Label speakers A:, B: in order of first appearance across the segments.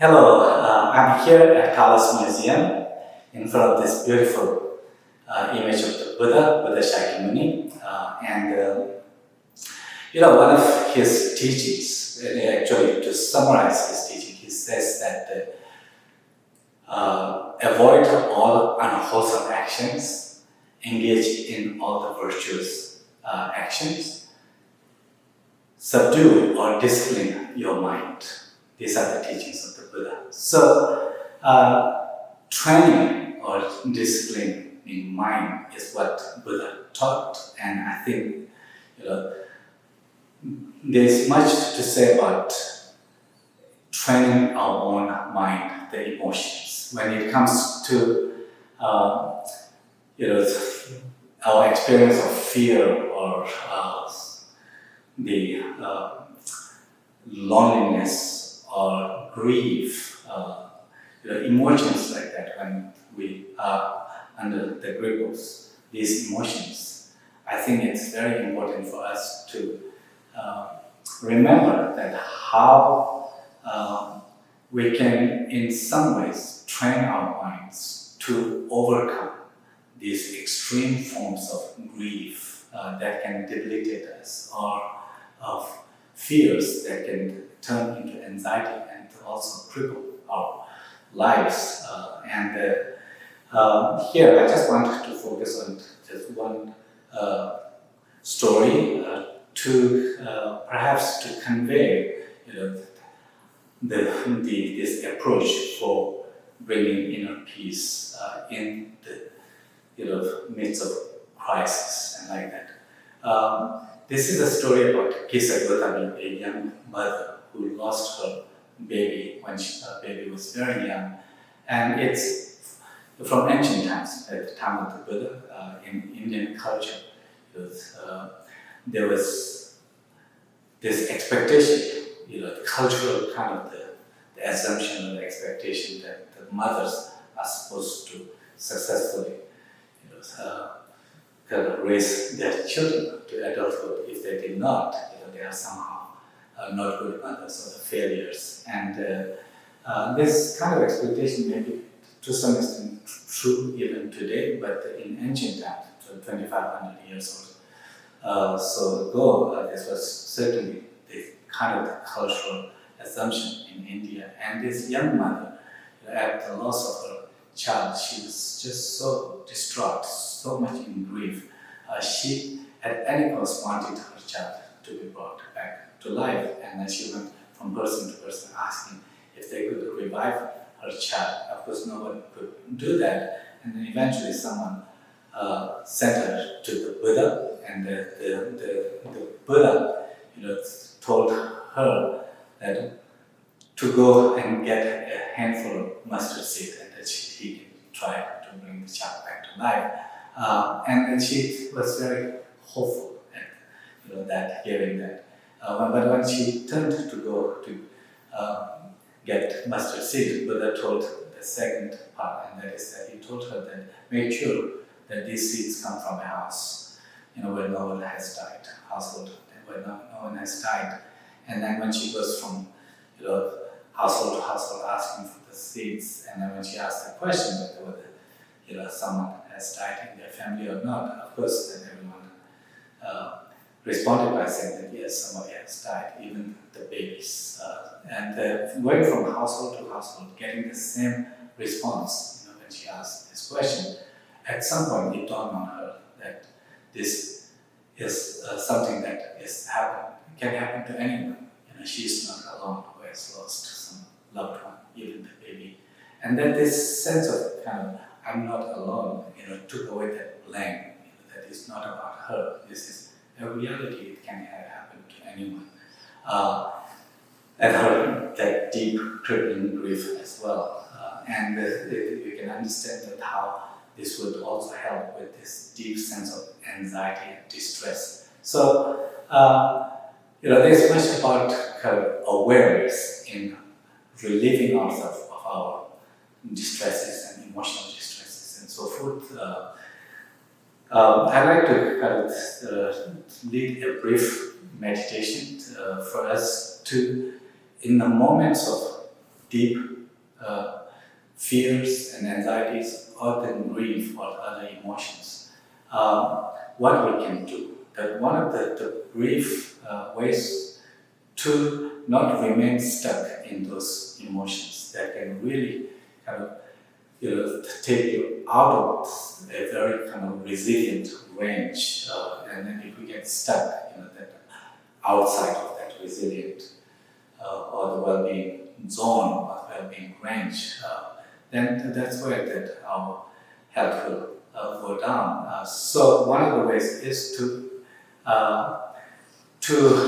A: Hello, I'm here at Kala's Museum in front of this beautiful image of the Buddha Shakyamuni. One of his teachings, and actually to summarize his teaching, he says that avoid all unwholesome actions, engage in all the virtuous actions, subdue or discipline your mind. These are the teachings of the Buddha. So, training or disciplining mind is what Buddha taught, and I think there's much to say about training our own mind, the emotions. When it comes to our experience of fear or the loneliness or grief, emotions like that, when we are under the grip of these emotions, I think it's very important for us to remember that how we can, in some ways, train our minds to overcome these extreme forms of grief that can debilitate us, or of fears that can turn into anxiety and also cripple our lives. Here, I just want to focus on just one story to perhaps to convey, this approach for bringing inner peace in the midst of crisis and like that. This is a story about Kisa Gotami, a young mother who lost her baby when her baby was very young. And it's from ancient times, at the time of the Buddha, in Indian culture. There was this expectation, the cultural kind of the assumption or the expectation that the mothers are supposed to successfully kind of raise their children to adulthood. If they did not, they are somehow not good mothers or the failures. And this kind of expectation may be to some extent true even today, but in ancient times, 2,500 years or so ago, this was certainly the kind of cultural assumption in India. And this young mother, at the loss of her child, she was just so distraught, so much in grief. She, at any cost, wanted her child to be brought back to life, and then she went from person to person asking if they could revive her child. Of course, no one could do that, and then eventually someone sent her to the Buddha, and the Buddha, told her that to go and get a handful of mustard seed, and that he can try to bring the child back to life. And she was very hopeful at that, hearing that. But when she turned to go to get mustard seed, Buddha told the second part, and that is that he told her that make sure that these seeds come from a house, where no one has died, household where no one has died. And then when she goes from household to household asking for the seeds, and then when she asked the question whether someone has died in their family or not, of course then everyone responded by saying that yes, somebody has died, even the babies. And going from household to household, getting the same response when she asked this question, at some point it dawned on her that this is something that can happen to anyone. She's not alone who has lost some loved one, even the baby. And then this sense of kind of, I'm not alone, took away that blame, that is not about her. This is a reality, it can happen to anyone. And her, that deep, crippling grief as well. And you can understand that how this would also help with this deep sense of anxiety and distress. So, there's much about kind of awareness in relieving ourselves of our distresses and emotional distresses and so forth. I'd like to kind of lead a brief meditation for us to, in the moments of deep fears and anxieties, or then grief or other emotions, what we can do. That one of the brief ways to not remain stuck in those emotions that can really kind of take you out of a very kind of resilient range, and then if we get stuck, that outside of that resilient or the well-being zone or well-being range, then that's where that our health will go down. So one of the ways is to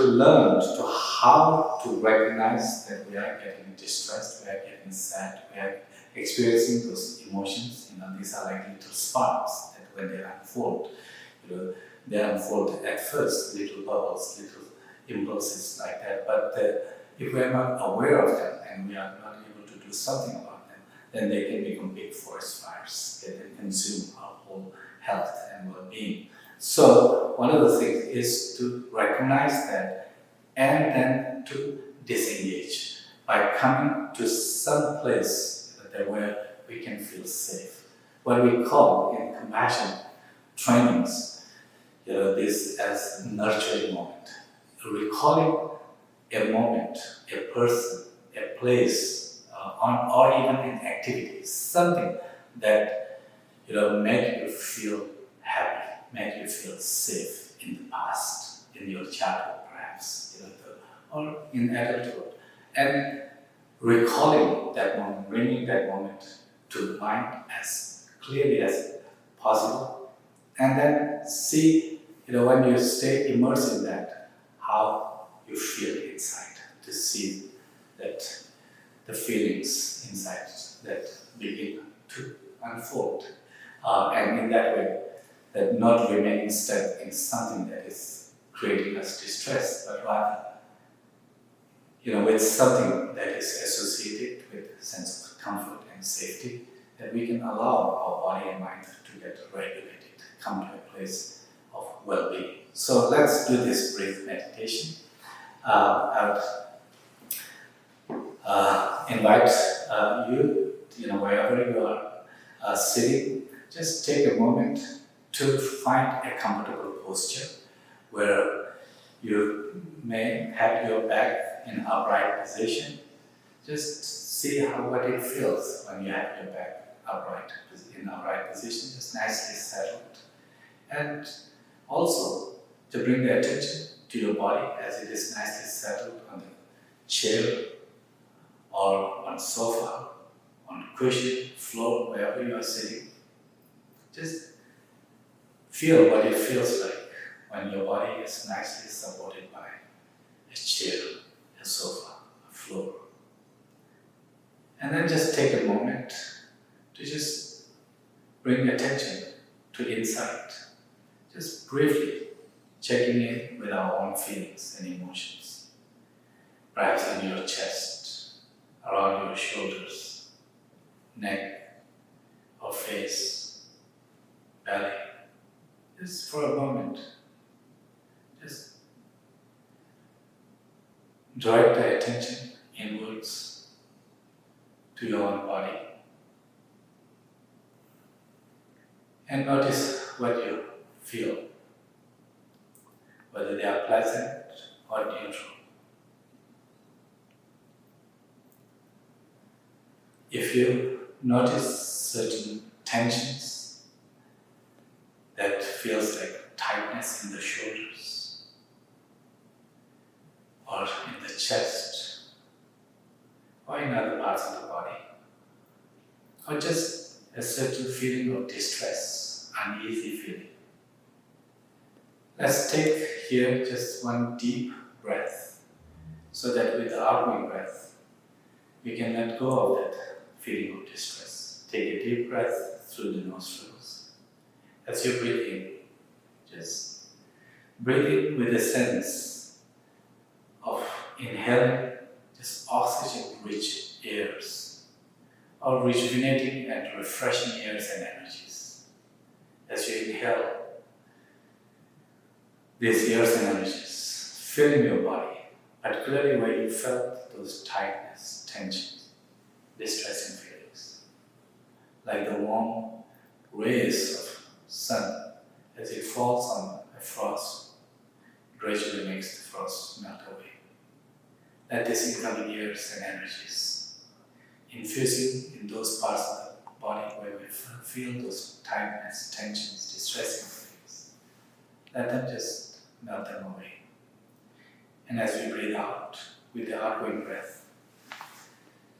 A: learn to how to recognize that we are getting distressed, we are getting sad, we are experiencing those emotions. These are like little sparks that when they unfold, they unfold at first, little bubbles, little impulses like that. But if we are not aware of them and we are not able to do something about them, then they can become big forest fires. They can consume our whole health and well-being. So one of the things is to recognize that and then to disengage by coming to some place where we can feel safe. What we call in compassion trainings, this as nurturing moment. Recalling a moment, a person, a place, or even an activity, something that make you feel happy, make you feel safe in the past, in your childhood perhaps, or in adulthood. And recalling that moment, bringing that moment to the mind as clearly as possible, and then see, when you stay immersed in that, how you feel inside, to see that the feelings inside that begin to unfold. And in that way, that not remaining stuck in something that is creating us distress, but rather with something that is associated with a sense of comfort and safety, that we can allow our body and mind to get regulated, come to a place of well-being. So let's do this brief meditation. I would invite you, wherever you are sitting, just take a moment to find a comfortable posture where you may have your back in upright position. Just see what it feels when you have your back in upright position, just nicely settled. And also to bring the attention to your body as it is nicely settled on the chair or on sofa, on cushion, floor, wherever you are sitting. Just feel what it feels like when your body is nicely supported by a chair, a sofa, a floor. And then just take a moment to just bring attention to inside. Just briefly checking in with our own feelings and emotions. Perhaps in your chest, around your shoulders, neck, or face, belly. Just for a moment, just direct the attention inwards to your own body and notice what you feel, whether they are pleasant or neutral. If you notice certain tensions that feels like tightness in the shoulders or in the chest or in other parts of the body, or just a certain feeling of distress, uneasy feeling, let's take here just one deep breath so that with the outgoing breath we can let go of that feeling of distress. Take a deep breath through the nostrils. As you breathe in, just breathe in with a sense of inhaling just oxygen-rich airs, or rejuvenating and refreshing airs and energies. As you inhale these airs and energies, filling your body, particularly where you felt those tightness, tensions. like the warm rays of sun as it falls on a frost, gradually makes the frost melt away. Let this incoming years and energies infusing in those parts of the body where we feel those tightness, tensions, distressing feelings. Let them just melt them away. And as we breathe out with the outgoing breath,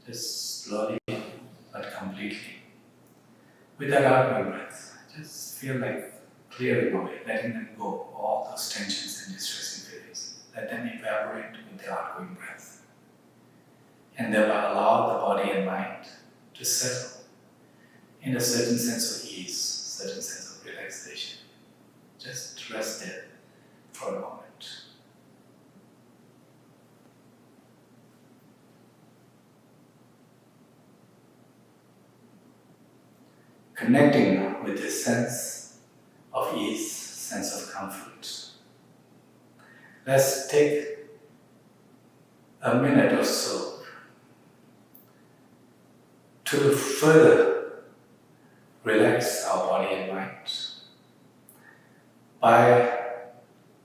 A: just slowly but completely, with that outgoing breath, just feel like clearing away, letting them go, all those tensions and distressing feelings. Let them evaporate with the outgoing breath. And thereby allow the body and mind to settle in a certain sense of ease, certain sense of relaxation. Just rest there for a moment. Connecting with this sense of ease, sense of comfort. Let's take a minute or so to further relax our body and mind by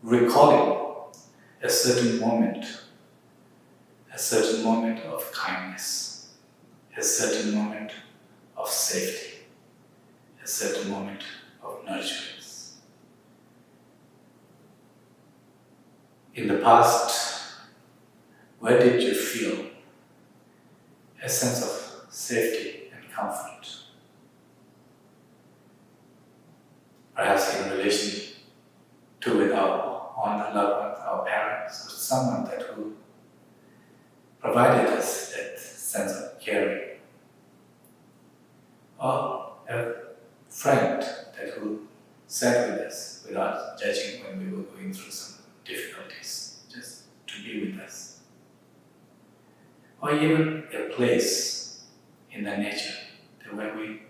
A: recalling a certain moment of kindness, a certain moment of safety, a certain moment of nurturance. In the past, where did you feel a sense of safety and comfort? Perhaps in relation to with our loved ones, our parents, or someone that who provided us that sense of caring, or a friend that who sat with us without judging when we were going through some difficulties, just to be with us. Or even a place in the nature where we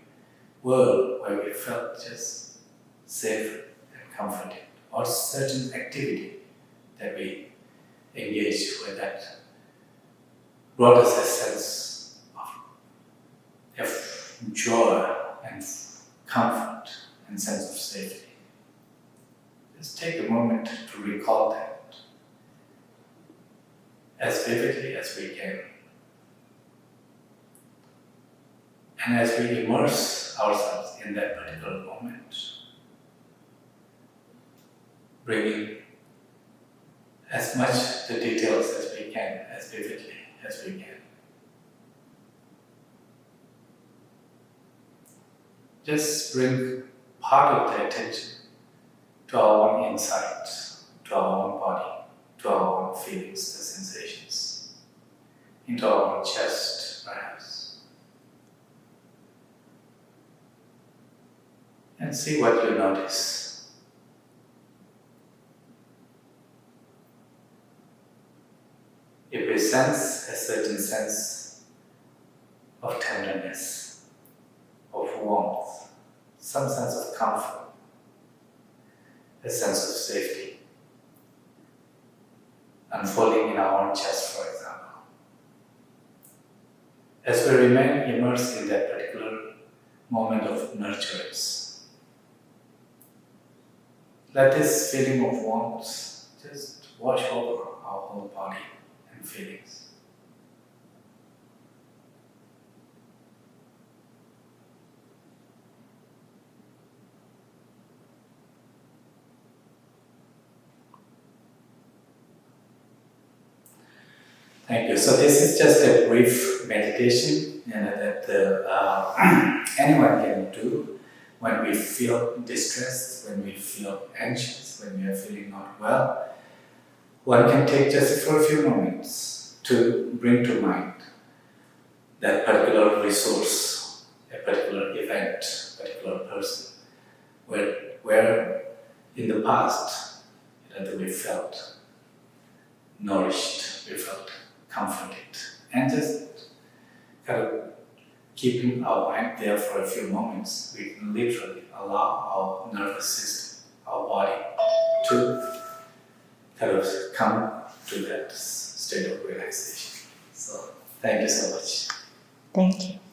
A: were, where we felt just safe and comforted, or certain activity that we engaged with that brought us a sense of joy and comfort and sense of safety. Just take a moment to recall that as vividly as we can. And as we immerse ourselves in that particular moment, bringing as much the details as we can, as vividly as we can. Just bring part of the attention to our own insight, to our own body, to our own feelings, the sensations, into our own chest, perhaps. And see what you notice. If we sense a certain sense of tenderness, of warmth, some sense of comfort, a sense of safety, unfolding in our own chest, for example. As we remain immersed in that particular moment of nurturance, let this feeling of warmth just wash over our whole body and feelings. Thank you. So this is just a brief meditation that anyone can do when we feel distressed, when we feel anxious, when we are feeling not well. One can take just for a few moments to bring to mind that particular resource, a particular event, a particular person, where in the past that we felt nourished, we felt comforted, and just kind of keeping our mind there for a few moments, we can literally allow our nervous system, our body, to kind of come to that state of relaxation. So, thank you so much.
B: Thank you.